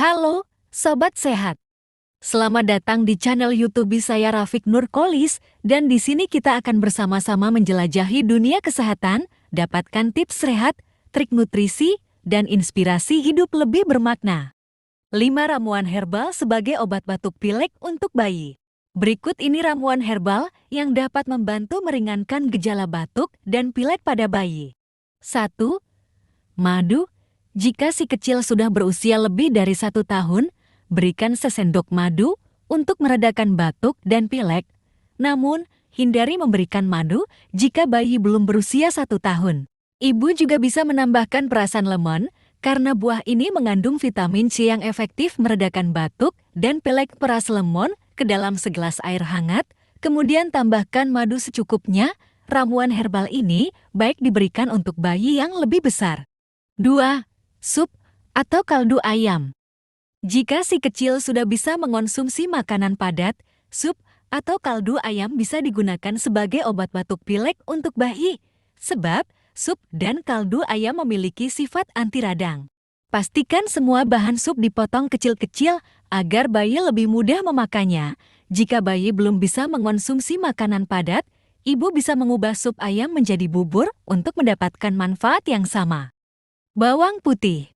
Halo, Sobat Sehat. Selamat datang di channel YouTube saya Rafiq Nurkolis, dan di sini kita akan bersama-sama menjelajahi dunia kesehatan, dapatkan tips sehat, trik nutrisi, dan inspirasi hidup lebih bermakna. 5 ramuan herbal sebagai obat batuk pilek untuk bayi. Berikut ini ramuan herbal yang dapat membantu meringankan gejala batuk dan pilek pada bayi. 1. Madu. Jika si kecil sudah berusia lebih dari 1 tahun, berikan sesendok madu untuk meredakan batuk dan pilek. Namun, hindari memberikan madu jika bayi belum berusia 1 tahun. Ibu juga bisa menambahkan perasan lemon, karena buah ini mengandung vitamin C yang efektif meredakan batuk dan pilek. Peras lemon ke dalam segelas air hangat, kemudian tambahkan madu secukupnya. Ramuan herbal ini baik diberikan untuk bayi yang lebih besar. 2. Sup atau kaldu ayam. Jika si kecil sudah bisa mengonsumsi makanan padat, sup atau kaldu ayam bisa digunakan sebagai obat batuk pilek untuk bayi. Sebab, sup dan kaldu ayam memiliki sifat anti radang. Pastikan semua bahan sup dipotong kecil-kecil agar bayi lebih mudah memakannya. Jika bayi belum bisa mengonsumsi makanan padat, ibu bisa mengubah sup ayam menjadi bubur untuk mendapatkan manfaat yang sama. Bawang putih.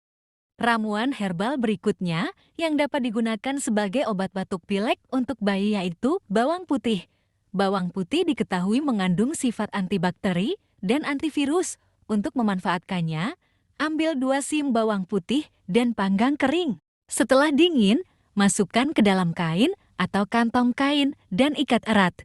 Ramuan herbal berikutnya yang dapat digunakan sebagai obat batuk pilek untuk bayi yaitu bawang putih. Bawang putih diketahui mengandung sifat antibakteri dan antivirus. Untuk memanfaatkannya, ambil 2 sim bawang putih dan panggang kering. Setelah dingin, masukkan ke dalam kain atau kantong kain dan ikat erat.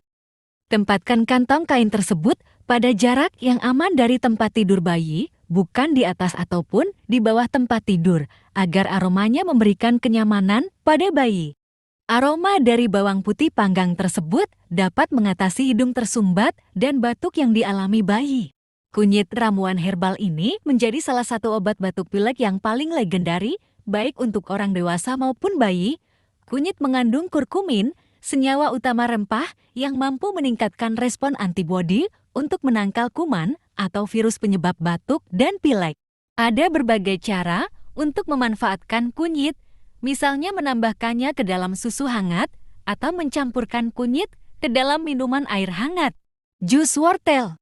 Tempatkan kantong kain tersebut pada jarak yang aman dari tempat tidur bayi, bukan di atas ataupun di bawah tempat tidur, agar aromanya memberikan kenyamanan pada bayi. Aroma dari bawang putih panggang tersebut dapat mengatasi hidung tersumbat dan batuk yang dialami bayi. Kunyit ramuan herbal ini menjadi salah satu obat batuk pilek yang paling legendaris, baik untuk orang dewasa maupun bayi. Kunyit mengandung kurkumin, senyawa utama rempah yang mampu meningkatkan respon antibodi untuk menangkal kuman atau virus penyebab batuk dan pilek. Ada berbagai cara untuk memanfaatkan kunyit, misalnya menambahkannya ke dalam susu hangat atau mencampurkan kunyit ke dalam minuman air hangat. Jus wortel.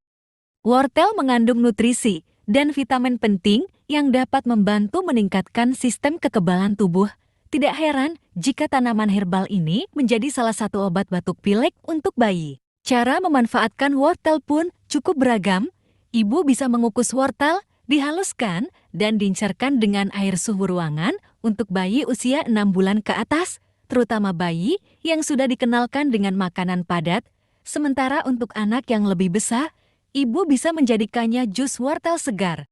Wortel mengandung nutrisi dan vitamin penting yang dapat membantu meningkatkan sistem kekebalan tubuh. Tidak heran jika tanaman herbal ini menjadi salah satu obat batuk pilek untuk bayi. Cara memanfaatkan wortel pun cukup beragam. Ibu bisa mengukus wortel, dihaluskan, dan diincerkan dengan air suhu ruangan untuk bayi usia 6 bulan ke atas, terutama bayi yang sudah dikenalkan dengan makanan padat. Sementara untuk anak yang lebih besar, ibu bisa menjadikannya jus wortel segar.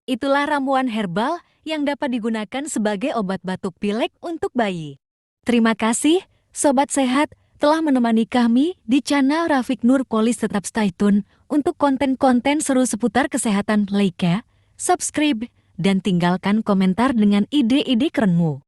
Itulah ramuan herbal yang dapat digunakan sebagai obat batuk pilek untuk bayi. Terima kasih, Sobat Sehat, telah menemani kami di channel Rafiq Nurkolis. Tetap stay tune untuk konten-konten seru seputar kesehatan. Like, subscribe, dan tinggalkan komentar dengan ide-ide kerenmu.